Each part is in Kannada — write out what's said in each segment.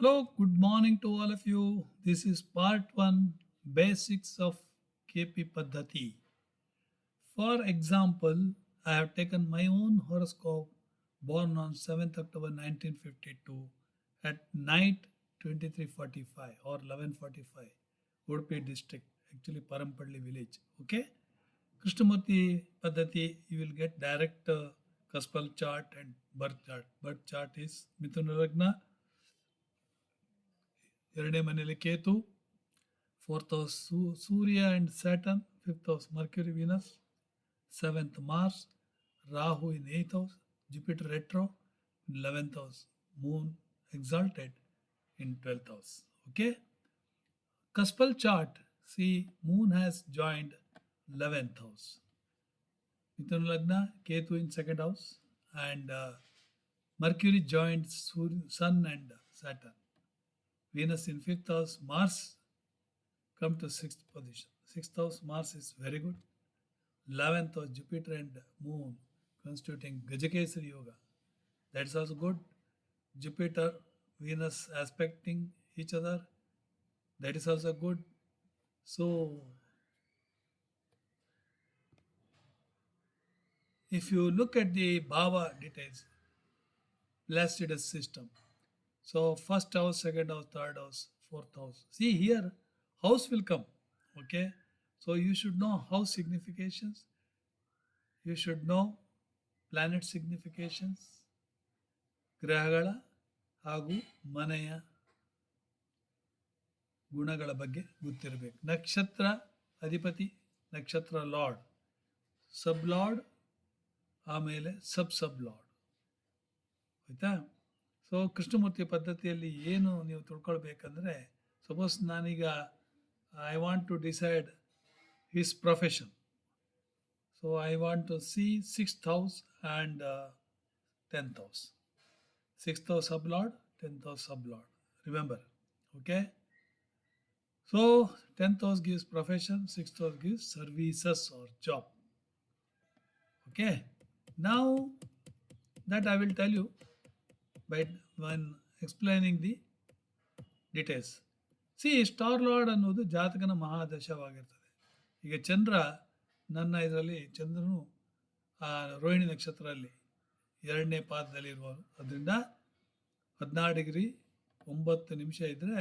Hello, good morning to all of you. This is part 1 Basics of KP Paddhati. For example, I have taken my own horoscope born on 7th October 1952 at night 23:45 or 11:45 Udupi district, actually Parampadli village. Okay? Krishnamurti Paddhati, you will get direct Kaspal chart and birth chart. Birth chart is Mithuna Lagna, ಎರಡನೇ ಮನೆಯಲ್ಲಿ Ketu, fourth house Surya and Saturn, fifth house Mercury, Venus, seventh Mars, Rahu in eighth house, Jupiter retro in 11th house, Moon exalted in 12th house. Okay, Kaspal chart. See, Moon has joined 11th house. Mithun Lagna, Ketu in second house, and Mercury joined Sun and Saturn. Venus in fifth house, Mars come to sixth position. Sixth house, Mars is very good. 11th house, Jupiter and Moon constituting Gajakesari Yoga. That's also good. Jupiter, Venus aspecting each other. That is also good. So, if you look at the Bhava details, Placidus system. So, first house, second house, third house, fourth house. See here, house will come. Okay. So, you should know house significations. You should know planet significations. ಗ್ರಹಗಳ ಹಾಗೂ ಮನೆಯ ಗುಣಗಳ ಬಗ್ಗೆ ಗೊತ್ತಿರಬೇಕು. ನಕ್ಷತ್ರ ಅಧಿಪತಿ, ನಕ್ಷತ್ರ ಲಾರ್ಡ್, ಸಬ್ ಲಾರ್ಡ್, ಆಮೇಲೆ ಸಬ್ ಲಾರ್ಡ್. ಆಯಿತಾ? ಸೊ ಕೃಷ್ಣಮೂರ್ತಿ ಪದ್ಧತಿಯಲ್ಲಿ ಏನು ನೀವು ತಿಳ್ಕೊಳ್ಬೇಕಂದ್ರೆ, ಸಪೋಸ್ ನಾನೀಗ I want to decide his profession. So I want to see sixth house and 10th house. 6th house sub-lord, 10th house sub-lord. Remember, okay? So 10th house gives profession, 6th house gives services or job. Okay? Now that I will tell you by when explaining the details. See, star lord ಅನ್ನೋದು ಜಾತಕನ ಮಹಾದಶವಾಗಿರ್ತದೆ. ಈಗ ಚಂದ್ರ ನನ್ನ ಇದರಲ್ಲಿ ಚಂದ್ರನು ರೋಹಿಣಿ ನಕ್ಷತ್ರದಲ್ಲಿ 2ನೇ ಪಾದದಲ್ಲಿ ಇರುವವರು. ಅದರಿಂದ 16 ಡಿಗ್ರಿ 9 ನಿಮಿಷ ಇದ್ದರೆ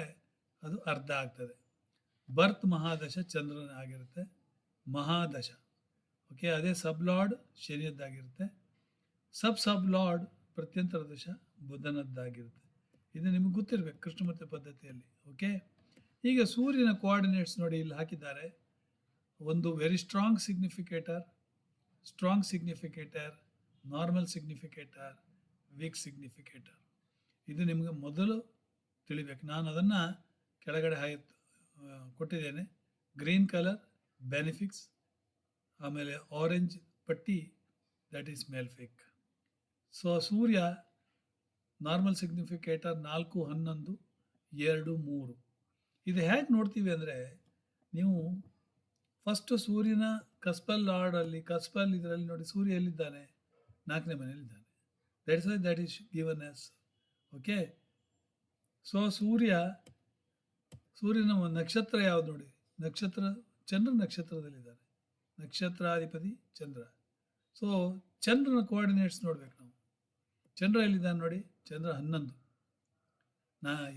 ಅದು ಅರ್ಧ ಆಗ್ತದೆ. ಬರ್ತ್ ಮಹಾದಶ ಚಂದ್ರನ ಆಗಿರುತ್ತೆ, ಮಹಾದಶ. ಓಕೆ, ಅದೇ ಸಬ್ ಲಾರ್ಡ್ ಶನಿಯದ್ದಾಗಿರುತ್ತೆ. ಸಬ್ ಲಾರ್ಡ್ ಪ್ರತ್ಯಂತರ ದಶ ಬುಧನದ್ದಾಗಿರುತ್ತೆ. ಇದು ನಿಮಗೆ ಗೊತ್ತಿರಬೇಕು ಕೃಷ್ಣಮೂರ್ತಿ ಪದ್ಧತಿಯಲ್ಲಿ. ಓಕೆ, ಈಗ ಸೂರ್ಯನ ಕೋಆರ್ಡಿನೇಟ್ಸ್ ನೋಡಿ ಇಲ್ಲಿ ಹಾಕಿದ್ದಾರೆ. ಒಂದು ವೆರಿ ಸ್ಟ್ರಾಂಗ್ ಸಿಗ್ನಿಫಿಕೇಟರ್, ನಾರ್ಮಲ್ ಸಿಗ್ನಿಫಿಕೇಟರ್, ವೀಕ್ ಸಿಗ್ನಿಫಿಕೇಟರ್. ಇದು ನಿಮಗೆ ಮೊದಲು ತಿಳಿಬೇಕು. ನಾನು ಅದನ್ನು ಕೆಳಗಡೆ ಕೊಟ್ಟಿದ್ದೇನೆ. ಗ್ರೀನ್ ಕಲರ್ ಬೆನಿಫಿಕ್ಸ್, ಆಮೇಲೆ ಆರೆಂಜ್ ಪಟ್ಟಿ that is malefic. So Surya normal significator 4, 11, 2, 3. ಇದು ಹೇಗೆ ನೋಡ್ತೀವಿ ಅಂದರೆ, ನೀವು ಫಸ್ಟು ಸೂರ್ಯನ ಕಸ್ಪಲ್ ಲಾರ್ಡಲ್ಲಿ, ಕಸ್ಪಲ್ ಇದರಲ್ಲಿ ನೋಡಿ, ಸೂರ್ಯ ಎಲ್ಲಿದ್ದಾನೆ? 4ನೇ ಮನೆಯಲ್ಲಿದ್ದಾನೆ. That's why that is given as. Okay, so ಸೂರ್ಯನ ನಕ್ಷತ್ರ ಯಾವುದು ನೋಡಿ? ನಕ್ಷತ್ರ ಚಂದ್ರ ನಕ್ಷತ್ರದಲ್ಲಿದ್ದಾನೆ, ನಕ್ಷತ್ರಾಧಿಪತಿ ಚಂದ್ರ. ಸೊ ಚಂದ್ರನ ಕೋಆರ್ಡಿನೇಟ್ಸ್ ನೋಡ್ಬೇಕು ನಾವು. ಚಂದ್ರ ಎಲ್ಲಿದ್ದಾನೆ ನೋಡಿ? ಚಂದ್ರ 11,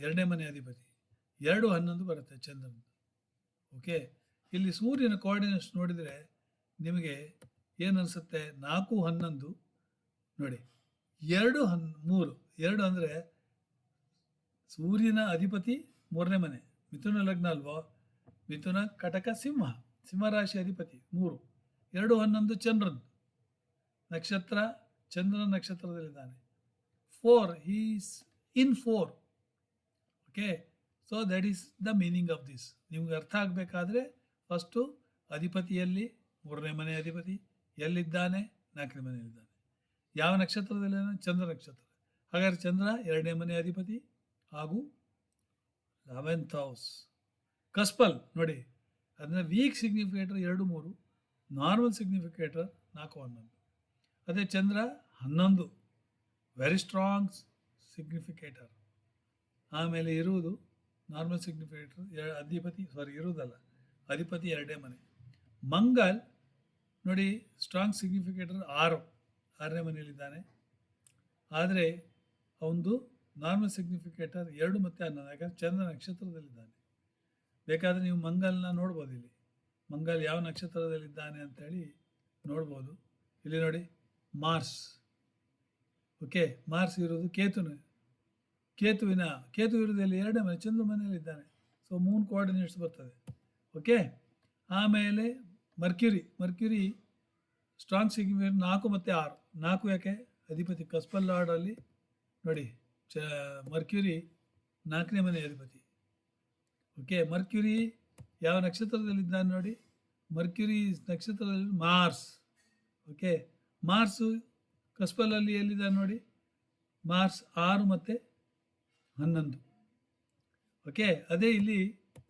2ನೇ ಮನೆ ಅಧಿಪತಿ. 2, 11 ಬರುತ್ತೆ ಚಂದ್ರನ. ಓಕೆ, ಇಲ್ಲಿ ಸೂರ್ಯನ ಕೋಆರ್ಡಿನೇಟ್ಸ್ ನೋಡಿದರೆ ನಿಮಗೆ ಏನು ಅನಿಸುತ್ತೆ? 4, 11 ನೋಡಿ, 2, 3. 2 ಅಂದರೆ ಸೂರ್ಯನ ಅಧಿಪತಿ 3ನೇ ಮನೆ, ಮಿಥುನ ಲಗ್ನ ಅಲ್ವೋ? ಮಿಥುನ, ಕಟಕ, ಸಿಂಹ ರಾಶಿ ಅಧಿಪತಿ 3. 2, 11 ಚಂದ್ರನ್ ನಕ್ಷತ್ರ, ಚಂದ್ರನ ನಕ್ಷತ್ರದಲ್ಲಿದ್ದಾನೆ. 4, is in 4. Okay, so that is the meaning of this. ನಿಮ್ಗೆ ಅರ್ಥ ಆಗಬೇಕಾದ್ರೆ ಫಸ್ಟು ಅಧಿಪತಿಯಲ್ಲಿ 3ನೇ ಮನೆ ಅಧಿಪತಿ ಎಲ್ಲಿದ್ದಾನೆ? 4ನೇ ಮನೆಯಲ್ಲಿದ್ದಾನೆ. ಯಾವ ನಕ್ಷತ್ರದಲ್ಲಿದ್ದಾನೆ? ಚಂದ್ರ ನಕ್ಷತ್ರ. ಹಾಗಾದರೆ ಚಂದ್ರ 2ನೇ ಮನೆ ಅಧಿಪತಿ ಹಾಗೂ 11th ಹೌಸ್. ಕಸ್ಪಲ್ ನೋಡಿ, ಅದನ್ನ ವೀಕ್ ಸಿಗ್ನಿಫಿಕೇಟರ್ 2, 3, ನಾರ್ಮಲ್ ಸಿಗ್ನಿಫಿಕೇಟರ್ 4, 11. ಅದೇ ಚಂದ್ರ 11 ವೆರಿ ಸ್ಟ್ರಾಂಗ್ ಸಿಗ್ನಿಫಿಕೇಟರ್. ಆಮೇಲೆ ಇರುವುದು ನಾರ್ಮಲ್ ಸಿಗ್ನಿಫಿಕೇಟರ್ ಅಧಿಪತಿ ಇರುವುದಲ್ಲ, ಅಧಿಪತಿ 2ನೇ ಮನೆ. ಮಂಗಲ್ ನೋಡಿ ಸ್ಟ್ರಾಂಗ್ ಸಿಗ್ನಿಫಿಕೇಟರ್ 6ನೇ ಮನೆಯಲ್ಲಿದ್ದಾನೆ. ಆದರೆ ಅವನದು ನಾರ್ಮಲ್ ಸಿಗ್ನಿಫಿಕೇಟರ್ 2 ಮತ್ತು 11, ಯಾಕಂದರೆ ಚಂದ್ರ ನಕ್ಷತ್ರದಲ್ಲಿದ್ದಾನೆ. ಬೇಕಾದರೆ ನೀವು ಮಂಗಲ್ನ ನೋಡ್ಬೋದು. ಇಲ್ಲಿ ಮಂಗಲ್ ಯಾವ ನಕ್ಷತ್ರದಲ್ಲಿದ್ದಾನೆ ಅಂಥೇಳಿ ನೋಡ್ಬೋದು. ಇಲ್ಲಿ ನೋಡಿ ಮಾರ್ಸ್. ಓಕೆ, ಮಾರ್ಸ್ ಇರೋದು ಕೇತು ಇರೋದಲ್ಲಿ 2ನೇ ಮನೆ, ಚಂದ್ರ ಮನೆಯಲ್ಲಿದ್ದಾನೆ. ಸೊ ಮೂನ್ ಕೋಆರ್ಡಿನೇಟ್ಸ್ ಬರ್ತದೆ. ಓಕೆ, ಆಮೇಲೆ ಮರ್ಕ್ಯುರಿ ಸ್ಟ್ರಾಂಗ್ ಸಿಗ್ನಿಫಿಕೇಟರ್ 4 ಮತ್ತು 6. 4 ಯಾಕೆ? ಅಧಿಪತಿ ಕಸ್ಪಲ್ ಲಾರ್ಡಲ್ಲಿ ನೋಡಿ ಮರ್ಕ್ಯುರಿ 4ನೇ ಮನೆ ಅಧಿಪತಿ. ಓಕೆ, ಮರ್ಕ್ಯುರಿ ಯಾವ ನಕ್ಷತ್ರದಲ್ಲಿದ್ದಾನೆ ನೋಡಿ, ಮರ್ಕ್ಯುರಿ ನಕ್ಷತ್ರದಲ್ಲಿ ಮಾರ್ಸ್. ಓಕೆ, ಮಾರ್ಸು ಕಸ್ಪಲಲ್ಲಿ ಎಲ್ಲಿದ್ದಾನೆ ನೋಡಿ, ಮಾರ್ಸ್ 6 ಮತ್ತು 11. ಓಕೆ, ಅದೇ ಇಲ್ಲಿ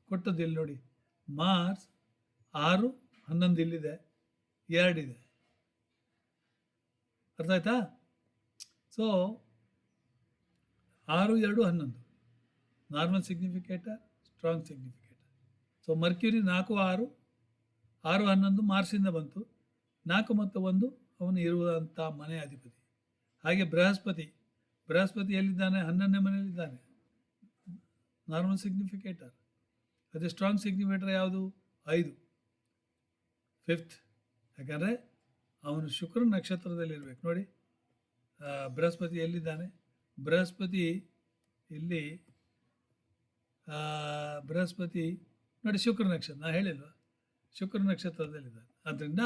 ಕೊಟ್ಟದ್ದು. ಇಲ್ಲಿ ನೋಡಿ ಮಾರ್ಸ್ 6, 11 ಇಲ್ಲಿದೆ, 2 ಇದೆ. ಅರ್ಥ ಆಯ್ತಾ? So 6, 2, 11 normal significator, strong significator. So Mercury 4, 6, 6, 11 ಮಾರ್ಸಿಂದ ಬಂತು. 4 ಮತ್ತು 1 ಅವನು ಇರುವಂಥ ಮನೆ ಅಧಿಪತಿ. ಹಾಗೆ ಬೃಹಸ್ಪತಿ ಎಲ್ಲಿದ್ದಾನೆ? 11ನೇ ಮನೆಯಲ್ಲಿದ್ದಾನೆ, ನಾರ್ಮಲ್ ಸಿಗ್ನಿಫಿಕೇಟರ್. ಅದೇ ಸ್ಟ್ರಾಂಗ್ ಸಿಗ್ನಿಫಿಕೇಟರ್ ಯಾವುದು? 5, 5th. ಯಾಕಂದರೆ ಅವನು ಶುಕ್ರ ನಕ್ಷತ್ರದಲ್ಲಿರಬೇಕು. ನೋಡಿ ಬೃಹಸ್ಪತಿ ಎಲ್ಲಿದ್ದಾನೆ? ಬೃಹಸ್ಪತಿ ಇಲ್ಲಿ ನೋಡಿ ಶುಕ್ರ ನಕ್ಷತ್ರ, ನಾನು ಹೇಳಿಲ್ವ, ಶುಕ್ರ ನಕ್ಷತ್ರದಲ್ಲಿದ್ದಾನೆ. ಆದ್ದರಿಂದ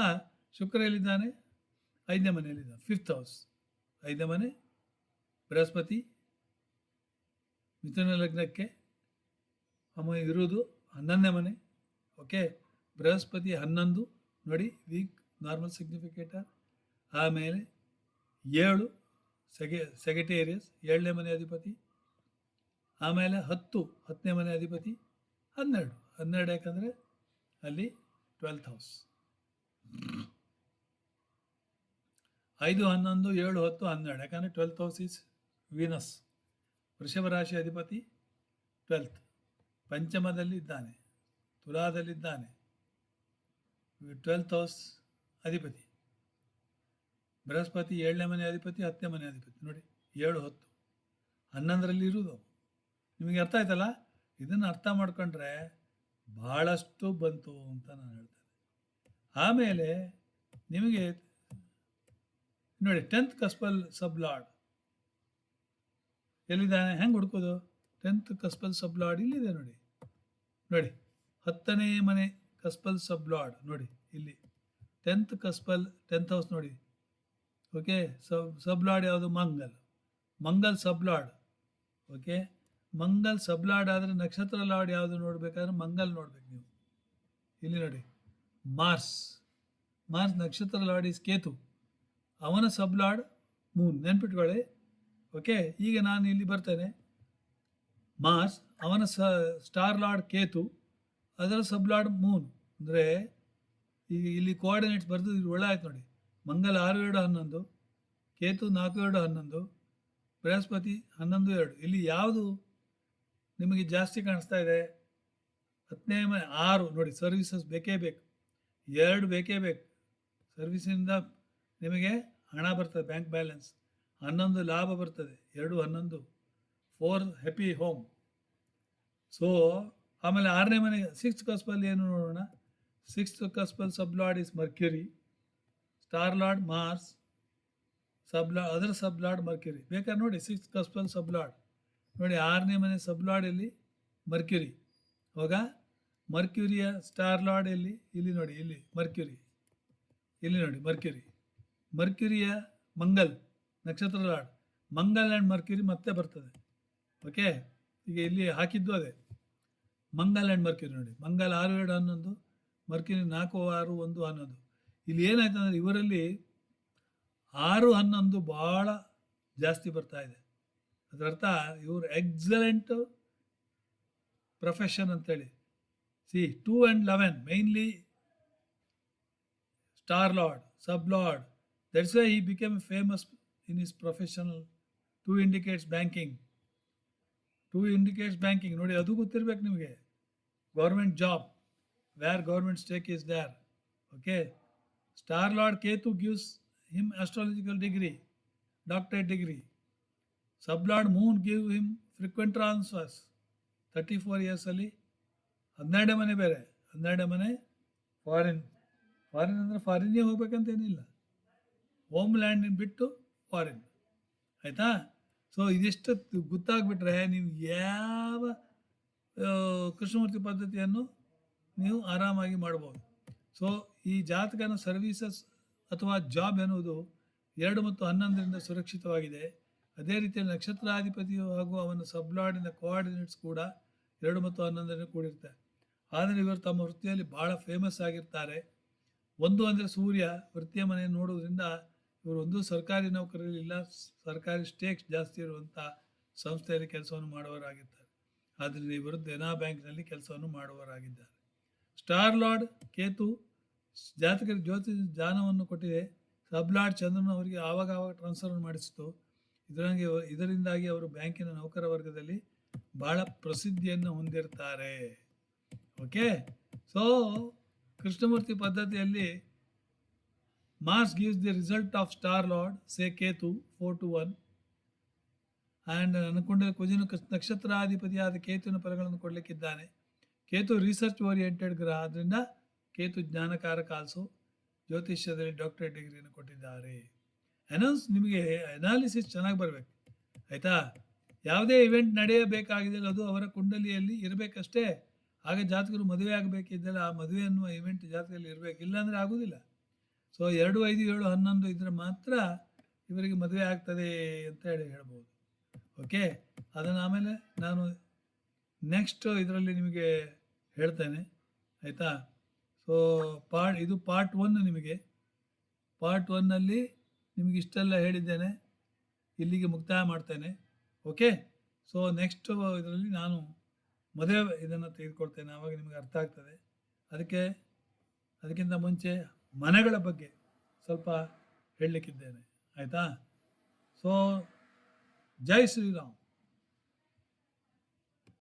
ಶುಕ್ರ ಎಲ್ಲಿದ್ದಾನೆ? 5ನೇ ಮನೆಯಲ್ಲಿದ್ದಾನೆ, 5th ಹೌಸ್, 5ನೇ ಮನೆ. ಬೃಹಸ್ಪತಿ ಮಿಥುನ ಲಗ್ನಕ್ಕೆ ಅವ ಇರುವುದು 11ನೇ ಮನೆ. ಓಕೆ, ಬೃಹಸ್ಪತಿ 11 ನೋಡಿ ವೀಕ್ ನಾರ್ಮಲ್ ಸಿಗ್ನಿಫಿಕೇಟರ್. ಆಮೇಲೆ 7 ಸೆಗೆಟೇರಿಯಸ್ 7ನೇ ಮನೆ ಅಧಿಪತಿ. ಆಮೇಲೆ 10ನೇ ಮನೆ ಅಧಿಪತಿ. 12 ಯಾಕಂದರೆ ಅಲ್ಲಿ 12th ಹೌಸ್. 5, 11, 7, 10, 12 ಯಾಕಂದರೆ 12th ಹೌಸ್ ಈಸ್ ವೀನಸ್. ವೃಷಭ ರಾಶಿ ಅಧಿಪತಿ 12th, ಪಂಚಮದಲ್ಲಿದ್ದಾನೆ, ತುಲಾದಲ್ಲಿದ್ದಾನೆ, 12th ಹೌಸ್ ಅಧಿಪತಿ. ಬೃಹಸ್ಪತಿ 7ನೇ ಮನೆ ಅಧಿಪತಿ, 10ನೇ ಮನೆ ಅಧಿಪತಿ. ನೋಡಿ 7, 10, 11ರಲ್ಲಿ ಇರುವುದು. ನಿಮಗೆ ಅರ್ಥ ಆಯ್ತಲ್ಲ? ಇದನ್ನು ಅರ್ಥ ಮಾಡ್ಕೊಂಡ್ರೆ ಭಾಳಷ್ಟು ಬಂತು ಅಂತ ನಾನು ಹೇಳ್ತೇನೆ. ಆಮೇಲೆ ನಿಮಗೆ ನೋಡಿ 10th ಕಸ್ಪಲ್ ಸಬ್ ಲಾರ್ಡ್ ಎಲ್ಲಿದ್ದಾನೆ? ಹೆಂಗೆ ಹುಡ್ಕೋದು? 10th ಕಸ್ಪಲ್ ಸಬ್ ಲಾರ್ಡ್ ಇಲ್ಲಿದೆ ನೋಡಿ. 10ನೇ ಮನೆ ಕಸ್ಪಲ್ ಸಬ್ ಲಾರ್ಡ್ ನೋಡಿ ಇಲ್ಲಿ 10th ಹೌಸ್ ನೋಡಿ. ಓಕೆ, ಸಬ್ ಲಾರ್ಡ್ ಯಾವುದು? ಮಂಗಲ್ ಸಬ್ ಲಾರ್ಡ್. ಓಕೆ, ಮಂಗಲ್ ಸಬ್ ಲಾರ್ಡ್ ಆದರೆ ನಕ್ಷತ್ರ ಲಾರ್ಡ್ ಯಾವುದು ನೋಡಬೇಕಾದ್ರೆ ಮಂಗಲ್ ನೋಡ್ಬೇಕು ನೀವು. ಇಲ್ಲಿ ನೋಡಿ ಮಾರ್ಸ್ ನಕ್ಷತ್ರ ಲಾರ್ಡ್ ಈಸ್ ಕೇತು, ಅವನ ಸಬ್ ಲಾರ್ಡ್ ಮೂನ್. ನೆನ್ಪಿಟ್ಕೊಳ್ಳಿ. ಓಕೆ, ಈಗ ನಾನು ಇಲ್ಲಿ ಬರ್ತೇನೆ. ಮಾರ್ಸ್ ಅವನ ಸ್ಟಾರ್ ಲಾರ್ಡ್ ಕೇತು, ಅದರ ಸಬ್ ಲಾರ್ಡ್ ಮೂನ್. ಅಂದರೆ ಈಗ ಇಲ್ಲಿ ಕೋಆರ್ಡಿನೇಟ್ಸ್ ಬರೆದು ಇದು ಒಳ್ಳೆ ಆಯ್ತು ನೋಡಿ. ಮಂಗಲ್ 6, 2, 11, ಕೇತು 4, 2, 11, ಬೃಹಸ್ಪತಿ 11, 2. ಇಲ್ಲಿ ಯಾವುದು ನಿಮಗೆ ಜಾಸ್ತಿ ಕಾಣಿಸ್ತಾ ಇದೆ? 10ನೇ ಮನೆ 6 ನೋಡಿ. ಸರ್ವಿಸಸ್ ಬೇಕೇ ಬೇಕು, 2 ಬೇಕೇ ಬೇಕು. ಸರ್ವಿಸಿಂದ ನಿಮಗೆ ಹಣ ಬರ್ತದೆ, ಬ್ಯಾಂಕ್ ಬ್ಯಾಲೆನ್ಸ್. 11 ಲಾಭ ಬರ್ತದೆ, 2, 11, 4 ಹ್ಯಾಪಿ ಹೋಮ್. ಸೊ ಆಮೇಲೆ 6ನೇ ಮನೆ 6th ಕಸ್ಪಲ್ ಏನು ನೋಡೋಣ. 6th cuspal sub lord is Mercury, star lord Mars, ಅದರ ಸಬ್ ಲಾರ್ಡ್ ಮರ್ಕ್ಯುರಿ. ಬೇಕಾದ್ರೆ ನೋಡಿ 6th ಕಸ್ಪಲ್ ಸಬ್ ಲಾರ್ಡ್ ನೋಡಿ. 6ನೇ ಮನೆ ಸಬ್ ಲಾರ್ಡ್ ಇಲ್ಲಿ ಮರ್ಕ್ಯುರಿ. ಅವಾಗ ಮರ್ಕ್ಯುರಿಯ ಸ್ಟಾರ್ ಲಾರ್ಡ್ ಇಲ್ಲಿ ನೋಡಿ, ಇಲ್ಲಿ ಮರ್ಕ್ಯುರಿ. ಇಲ್ಲಿ ನೋಡಿ ಮರ್ಕ್ಯುರಿಯ ಮಂಗಲ್ ನಕ್ಷತ್ರ ಲಾರ್ಡ್. ಮಂಗಲ್ ಆ್ಯಂಡ್ ಮರ್ಕ್ಯುರಿ ಮತ್ತೆ ಬರ್ತದೆ. ಓಕೆ, ಈಗ ಇಲ್ಲಿ ಹಾಕಿದ್ದು ಅದೇ ಮಂಗಲ್ ಆ್ಯಂಡ್ ಮರ್ಕ್ಯುರಿ ನೋಡಿ. ಮಂಗಲ್ 6, 2, 11, ಮರ್ಕ್ಯುರಿ 4, 6, 1, 11. ಇಲ್ಲಿ ಏನಾಯ್ತು ಅಂದರೆ ಇವರಲ್ಲಿ 6, 11 ಭಾಳ ಜಾಸ್ತಿ ಬರ್ತಾ ಇದೆ. ಅದರರ್ಥ ಇವರು ಎಕ್ಸಲೆಂಟ್ ಪ್ರೊಫೆಷನ್ ಅಂತೇಳಿ. 2 and 11 mainly star lord, sub lord. That's why he became famous in his professional. 2 indicates banking, 2 indicates banking, ನೋಡಿ ಅದು ಗೊತ್ತಿರಬೇಕು ನಿಮಗೆ. Government job, where government stake is there. Okay. Star lord Ketu gives him astrological degree, doctorate degree. Sub lord moon give him frequent transfers. 34 ಇಯರ್ಸಲ್ಲಿ 12 ಮನೆ ಬೇರೆ, 12 ಮನೆ ಫಾರಿನ್. ಫಾರಿನ್ ಅಂದರೆ ಫಾರಿನ್ಗೆ ಹೋಗ್ಬೇಕಂತೇನಿಲ್ಲ, ಹೋಮ್ ಲ್ಯಾಂಡ್ ಬಿಟ್ಟು ಫಾರಿನ್. ಆಯಿತಾ? ಸೊ ಇದಿಷ್ಟು ಗೊತ್ತಾಗ್ಬಿಟ್ರೆ ನೀವು ಯಾವ ಕೃಷ್ಣಮೂರ್ತಿ ಪದ್ಧತಿಯನ್ನು ನೀವು ಆರಾಮಾಗಿ ಮಾಡ್ಬೋದು. ಸೊ ಈ ಜಾತಕನ ಸರ್ವೀಸಸ್ ಅಥವಾ ಜಾಬ್ ಎನ್ನುವುದು 2 ಮತ್ತು 11ರಿಂದ ಸುರಕ್ಷಿತವಾಗಿದೆ. ಅದೇ ರೀತಿಯಲ್ಲಿ ನಕ್ಷತ್ರಾಧಿಪತಿಯು ಹಾಗೂ ಅವನ ಸಬ್ಲಾರ್ಡಿನ ಕೋಆರ್ಡಿನೇಟ್ಸ್ ಕೂಡ 2 ಮತ್ತು 11ರಿಂದ ಕೂಡಿರ್ತಾರೆ. ಆದರೆ ಇವರು ತಮ್ಮ ವೃತ್ತಿಯಲ್ಲಿ ಭಾಳ ಫೇಮಸ್ ಆಗಿರ್ತಾರೆ. ಒಂದು ಅಂದರೆ ಸೂರ್ಯ ವೃತ್ತಿಯ ಮನೆಯನ್ನು ನೋಡುವುದರಿಂದ ಇವರು ಒಂದು ಸರ್ಕಾರಿ ನೌಕರರಲ್ಲಿ ಇಲ್ಲ, ಸರ್ಕಾರಿ ಸ್ಟೇಕ್ಸ್ ಜಾಸ್ತಿ ಇರುವಂಥ ಸಂಸ್ಥೆಯಲ್ಲಿ ಕೆಲಸವನ್ನು ಮಾಡುವವರಾಗಿರ್ತಾರೆ. ಆದ್ದರಿಂದ ಇವರು ದೇನಾ ಬ್ಯಾಂಕ್ನಲ್ಲಿ ಕೆಲಸವನ್ನು ಮಾಡುವವರಾಗಿದ್ದಾರೆ. ಸ್ಟಾರ್ ಲಾರ್ಡ್ ಕೇತು ಜಾತಕರಿಗೆ ಜ್ಯೋತಿಷ ಜ್ಞಾನವನ್ನು ಕೊಟ್ಟಿದೆ. ಸಬ್ ಲಾರ್ಡ್ ಚಂದ್ರನ ಅವರಿಗೆ ಆವಾಗ ಟ್ರಾನ್ಸ್ಫರ್ ಮಾಡಿಸಿತು. ಇದರಿಂದಾಗಿ ಅವರು ಬ್ಯಾಂಕಿನ ನೌಕರ ವರ್ಗದಲ್ಲಿ ಭಾಳ ಪ್ರಸಿದ್ಧಿಯನ್ನು ಹೊಂದಿರ್ತಾರೆ. ಓಕೆ. ಸೊ ಕೃಷ್ಣಮೂರ್ತಿ ಪದ್ಧತಿಯಲ್ಲಿ Mars gives the result of star lord say Ketu 4 to 1 and ಅನ್ಕೊಂಡ ಕುಜನ ನಕ್ಷತ್ರಾಧಿಪತಿಯಾದ ಕೇತುವಿನ ಫಲಗಳನ್ನು ಕೊಡಲಿಕ್ಕಿದ್ದಾನೆ. ಕೇತು ರಿಸರ್ಚ್ ಓರಿಯೆಂಟೆಡ್ ಗ್ರಹ, ಆದ್ದರಿಂದ ಕೇತು ಜ್ಞಾನಕಾರಕ. ಆಲ್ಸೋ ಜ್ಯೋತಿಷ್ಯದಲ್ಲಿ ಡಾಕ್ಟರೇಟ್ ಡಿಗ್ರಿಯನ್ನು ಕೊಟ್ಟಿದ್ದಾರೆ. ನಿಮಗೆ ಅನಾಲಿಸಿಸ್ ಚೆನ್ನಾಗಿ ಬರಬೇಕು, ಆಯಿತಾ? ಯಾವುದೇ ಇವೆಂಟ್ ನಡೆಯಬೇಕಾಗಿದೆಯಲ್ಲ ಅದು ಅವರ ಕುಂಡಲಿಯಲ್ಲಿ ಇರಬೇಕಷ್ಟೇ. ಆಗ ಜಾತಕರು ಮದುವೆ ಆಗಬೇಕಿದ್ದಲ್ಲ, ಆ ಮದುವೆ ಅನ್ನುವ ಇವೆಂಟ್ ಜಾತಕದಲ್ಲಿ ಇರಬೇಕು, ಇಲ್ಲಾಂದರೆ ಆಗೋದಿಲ್ಲ. ಸೊ 2, 5, 7, 11 ಇದ್ರೆ ಮಾತ್ರ ಇವರಿಗೆ ಮದುವೆ ಆಗ್ತದೆ ಅಂತ ಹೇಳ್ಬೋದು. ಓಕೆ. ಅದನ್ನು ಆಮೇಲೆ ನಾನು ನೆಕ್ಸ್ಟ್ ಇದರಲ್ಲಿ ನಿಮಗೆ ಹೇಳ್ತೇನೆ, ಆಯಿತಾ? ಸೊ ಇದು ಪಾರ್ಟ್ 1. ನಿಮಗೆ ಪಾರ್ಟ್ 1ನಲ್ಲಿ ನಿಮಗೆ ಇಷ್ಟೆಲ್ಲ ಹೇಳಿದ್ದೇನೆ, ಇಲ್ಲಿಗೆ ಮುಕ್ತಾಯ ಮಾಡ್ತೇನೆ. ಓಕೆ. ಸೊ ನೆಕ್ಸ್ಟ್ ಇದರಲ್ಲಿ ನಾನು ಮದುವೆ ಇದನ್ನು ತೆಗೆದುಕೊಳ್ತೇನೆ, ಆವಾಗ ನಿಮಗೆ ಅರ್ಥ ಆಗ್ತದೆ. ಅದಕ್ಕಿಂತ ಮುಂಚೆ ಮನೆಗಳ ಬಗ್ಗೆ ಸ್ವಲ್ಪ ಹೇಳಲಿಕ್ಕಿದ್ದೇನೆ, ಆಯಿತಾ? ಸೊ ಜೈ ಶ್ರೀರಾಮ್.